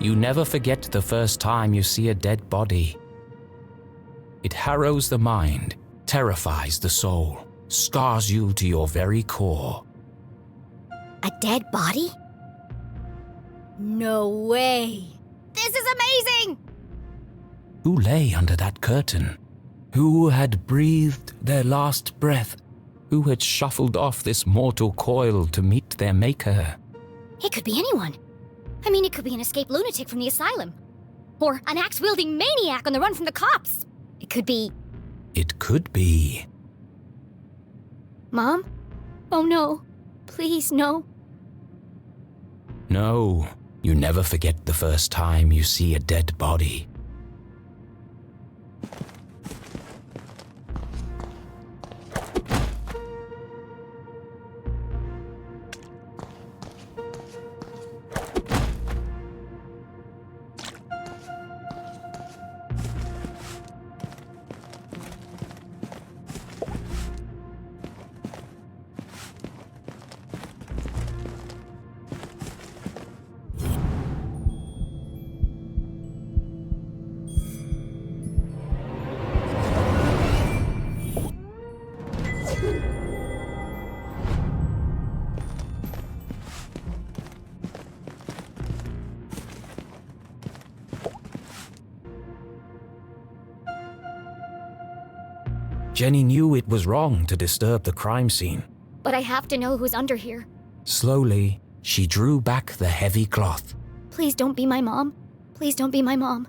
You never forget the first time you see a dead body. It harrows the mind, terrifies the soul, scars you to your very core. A dead body? No way! This is amazing! Who lay under that curtain? Who had breathed their last breath? Who had shuffled off this mortal coil to meet their maker? It could be anyone. I mean, it could be an escaped lunatic from the asylum. Or an axe-wielding maniac on the run from the cops. It could be... It could be... Mom? Oh no. Please, no. No, you never forget the first time you see a dead body. Jenny knew it was wrong to disturb the crime scene. But I have to know who's under here. Slowly, she drew back the heavy cloth. Please don't be my mom. Please don't be my mom.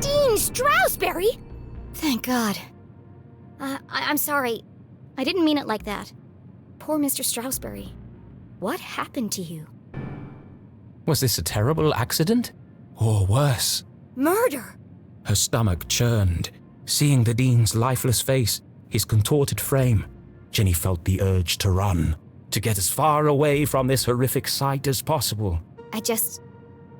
Dean Stroudsbury! Thank God. I'm sorry. I didn't mean it like that. Poor Mr. Stroudsbury. What happened to you? Was this a terrible accident? Or worse? Murder! Her stomach churned. Seeing the Dean's lifeless face, his contorted frame, Jenny felt the urge to run, to get as far away from this horrific sight as possible.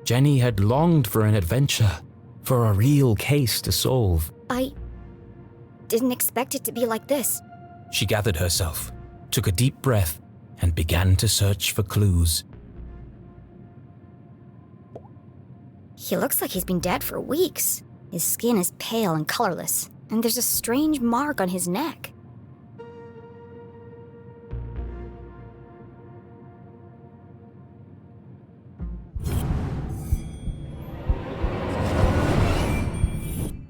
Jenny had longed for an adventure, for a real case to solve. I didn't expect it to be like this. She gathered herself, took a deep breath, and began to search for clues. He looks like he's been dead for weeks. His skin is pale and colorless, and there's a strange mark on his neck.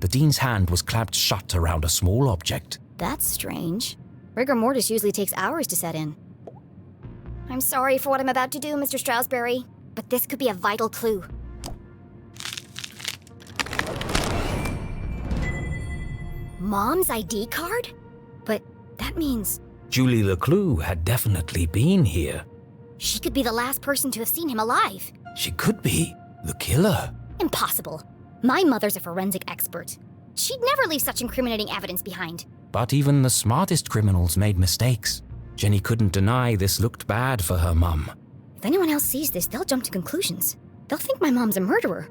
The Dean's hand was clamped shut around a small object. That's strange. Rigor mortis usually takes hours to set in. I'm sorry for what I'm about to do, Mr. Stroudsbury, but this could be a vital clue. Mom's ID card? But that means... Julie LeClue had definitely been here. She could be the last person to have seen him alive. She could be the killer. Impossible. My mother's a forensic expert. She'd never leave such incriminating evidence behind. But even the smartest criminals made mistakes. Jenny couldn't deny this looked bad for her mum. If anyone else sees this, they'll jump to conclusions. They'll think my mom's a murderer.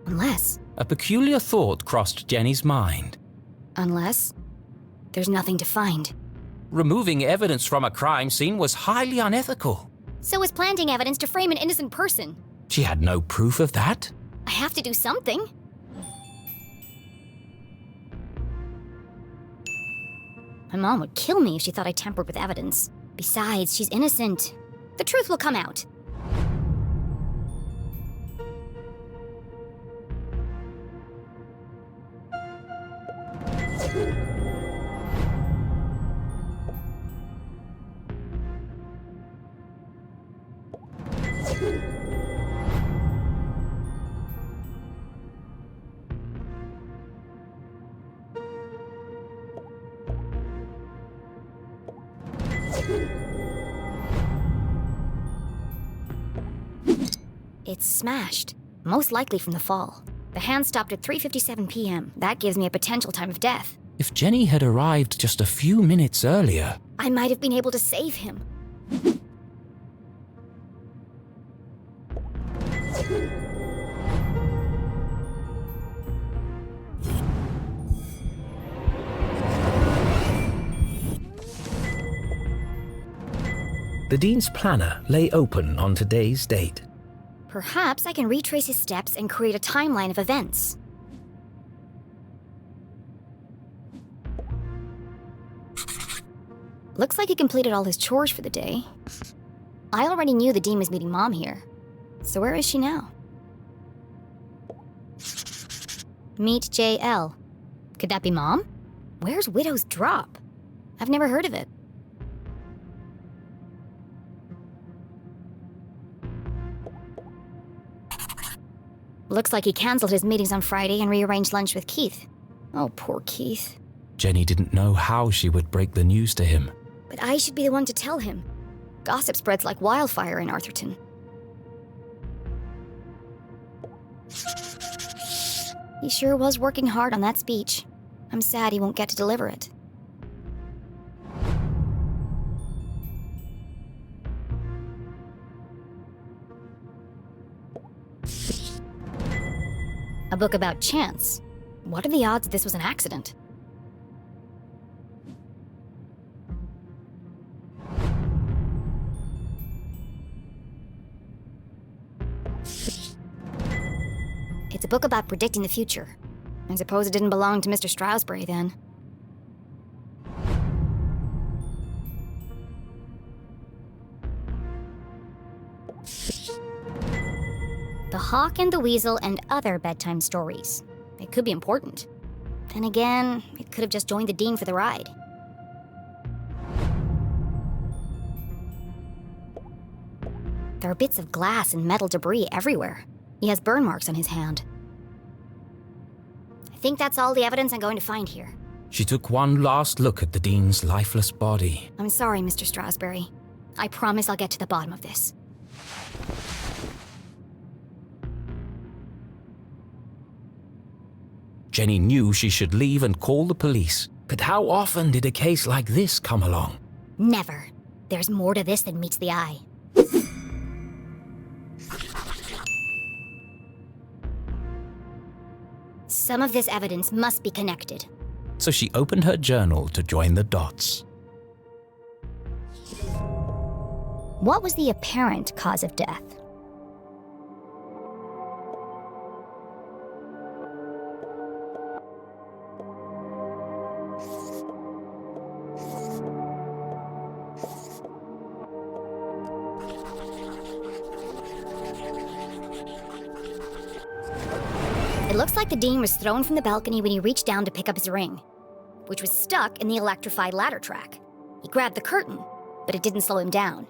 Unless... A peculiar thought crossed Jenny's mind. Unless there's nothing to find. Removing evidence from a crime scene was highly unethical. So is planting evidence to frame an innocent person. She had no proof of that. I have to do something. My mom would kill me if she thought I tampered with evidence. Besides, she's innocent. The truth will come out. It's smashed, most likely from the fall. The hand stopped at 3:57 p.m. That gives me a potential time of death. If Jenny had arrived just a few minutes earlier... I might have been able to save him. The Dean's planner lay open on today's date. Perhaps I can retrace his steps and create a timeline of events. Looks like he completed all his chores for the day. I already knew the Dean was meeting Mom here. So where is she now? Meet JL. Could that be Mom? Where's Widow's Drop? I've never heard of it. Looks like he canceled his meetings on Friday and rearranged lunch with Keith. Oh, poor Keith. Jenny didn't know how she would break the news to him. But I should be the one to tell him. Gossip spreads like wildfire in Arthurton. He sure was working hard on that speech. I'm sad he won't get to deliver it. A book about chance. What are the odds this was an accident? It's a book about predicting the future. I suppose it didn't belong to Mr. Stroudsbury then. The Hawk and the Weasel and other bedtime stories. It could be important. Then again, it could have just joined the Dean for the ride. There are bits of glass and metal debris everywhere. He has burn marks on his hand. I think that's all the evidence I'm going to find here. She took one last look at the Dean's lifeless body. I'm sorry, Mr. Stroudsbury. I promise I'll get to the bottom of this. Jenny knew she should leave and call the police. But how often did a case like this come along? Never. There's more to this than meets the eye. Some of this evidence must be connected. So she opened her journal to join the dots. What was the apparent cause of death? It looks like the Dean was thrown from the balcony when he reached down to pick up his ring, which was stuck in the electrified ladder track. He grabbed the curtain, but it didn't slow him down.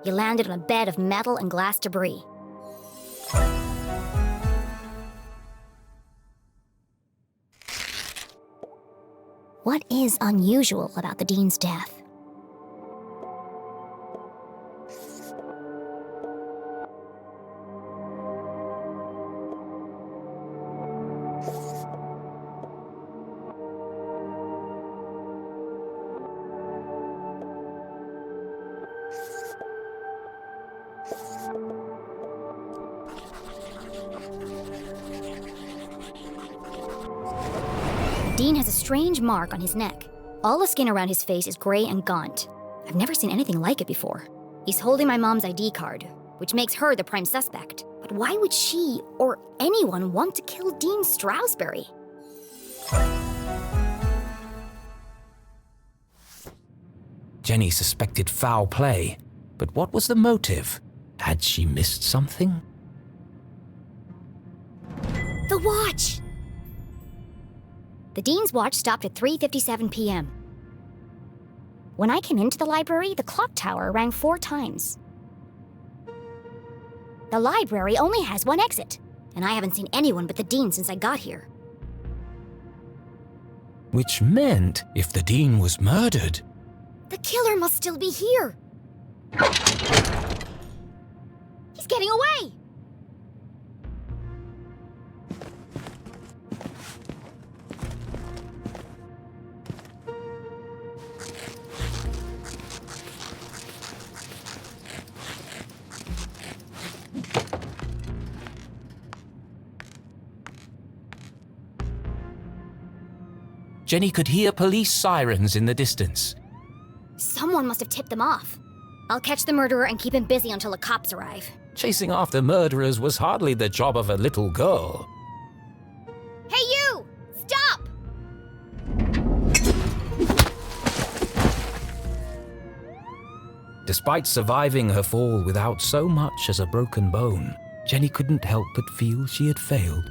He landed on a bed of metal and glass debris. What is unusual about the Dean's death? Dean has a strange mark on his neck. All the skin around his face is gray and gaunt. I've never seen anything like it before. He's holding my mom's ID card, which makes her the prime suspect. But why would she, or anyone, want to kill Dean Stroudsbury? Jenny suspected foul play, but what was the motive? Had she missed something? The watch! The Dean's watch stopped at 3:57 p.m. When I came into the library, the clock tower rang 4 times. The library only has one exit, and I haven't seen anyone but the Dean since I got here. Which meant, if the Dean was murdered... The killer must still be here! He's getting away! Jenny could hear police sirens in the distance. Someone must have tipped them off. I'll catch the murderer and keep him busy until the cops arrive. Chasing after murderers was hardly the job of a little girl. Hey you! Stop! Despite surviving her fall without so much as a broken bone, Jenny couldn't help but feel she had failed.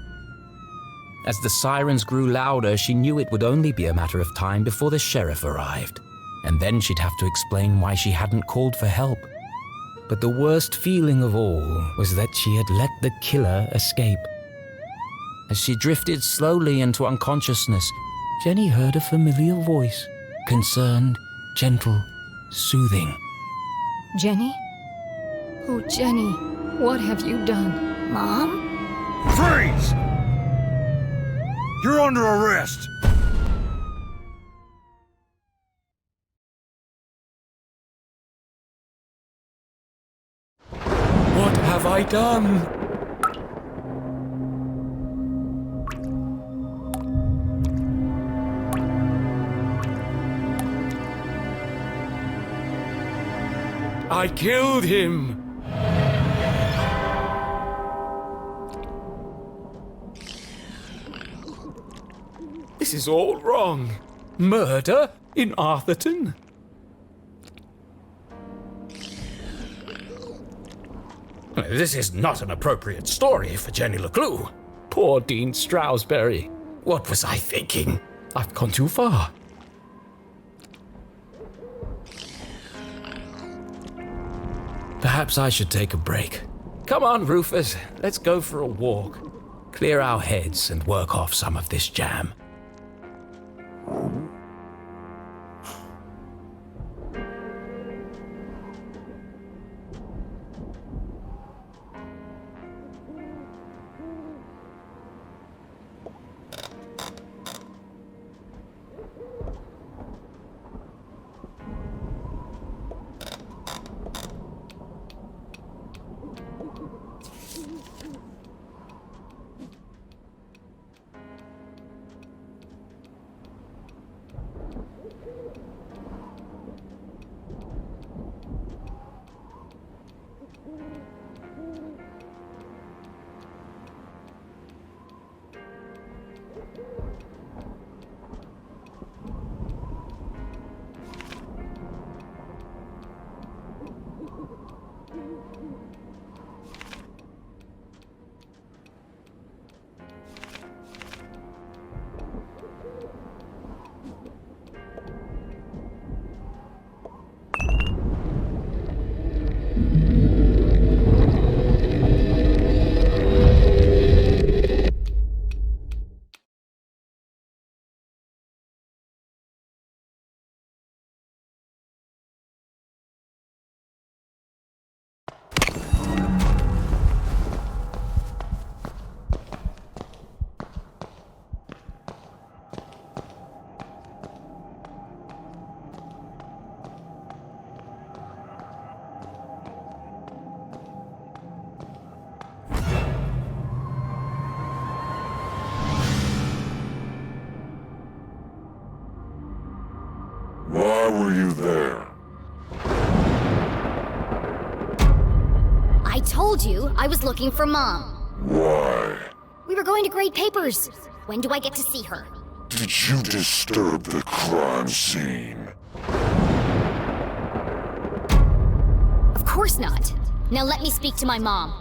As the sirens grew louder, she knew it would only be a matter of time before the sheriff arrived, and then she'd have to explain why she hadn't called for help. But the worst feeling of all was that she had let the killer escape. As she drifted slowly into unconsciousness, Jenny heard a familiar voice, concerned, gentle, soothing. Jenny? Oh, Jenny, what have you done? Mom? Freeze! You're under arrest! What have I done? I killed him! This is all wrong. Murder in Arthurton? This is not an appropriate story for Jenny LeClue. Poor Dean Stroudsbury. What was I thinking? I've gone too far. Perhaps I should take a break. Come on, Rufus. Let's go for a walk. Clear our heads and work off some of this jam. Why were you there? I told you I was looking for Mom. Why? We were going to grade papers. When do I get to see her? Did you disturb the crime scene? Of course not. Now let me speak to my mom.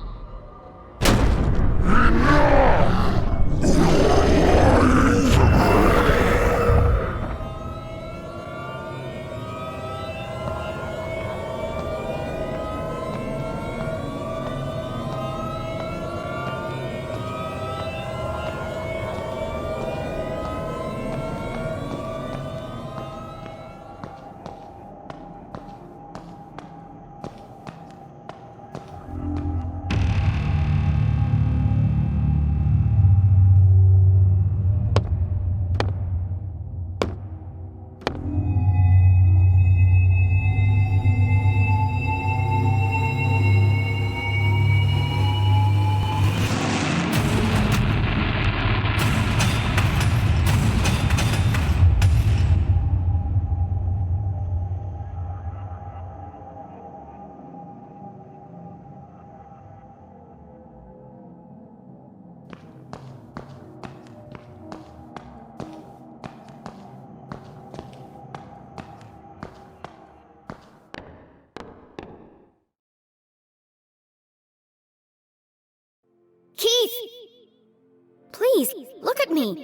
Please, look at me.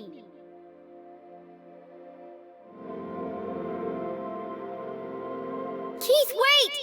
Keith, wait!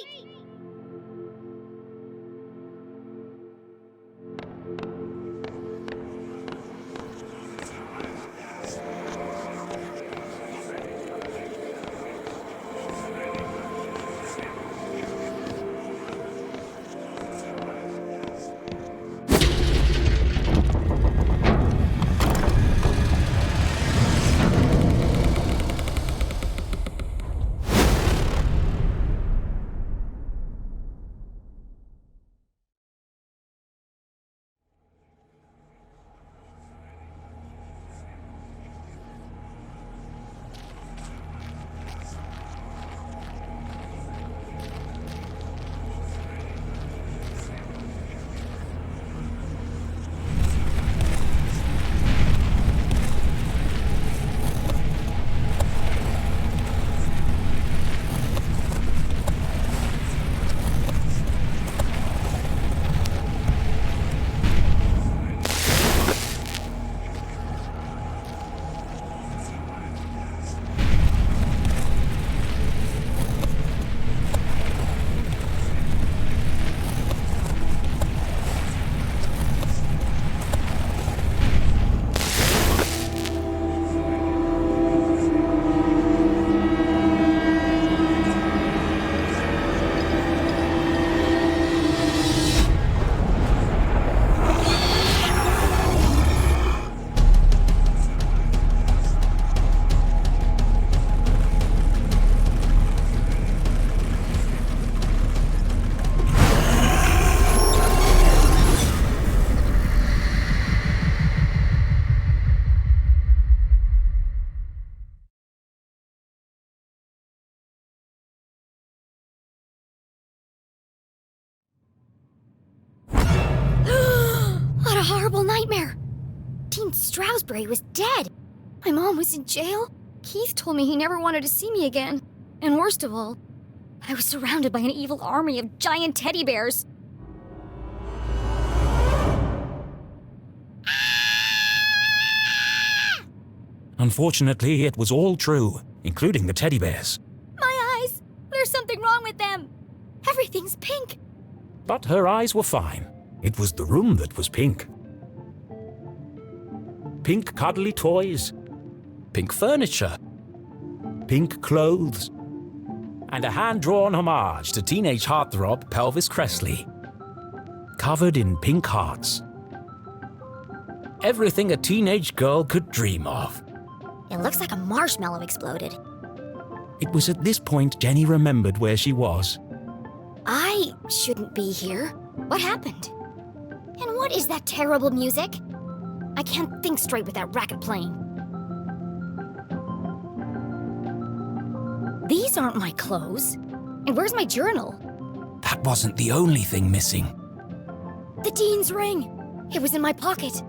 What a horrible nightmare! Dean Stroudsbury was dead. My mom was in jail. Keith told me he never wanted to see me again. And worst of all, I was surrounded by an evil army of giant teddy bears. Unfortunately, it was all true, including the teddy bears. My eyes! There's something wrong with them! Everything's pink! But her eyes were fine. It was the room that was pink. Pink cuddly toys, pink furniture, pink clothes, and a hand-drawn homage to teenage heartthrob Pelvis Cressley, covered in pink hearts. Everything a teenage girl could dream of. It looks like a marshmallow exploded. It was at this point Jenny remembered where she was. I shouldn't be here. What happened? And what is that terrible music? I can't think straight with that racket playing. These aren't my clothes. And where's my journal? That wasn't the only thing missing. The Dean's ring! It was in my pocket.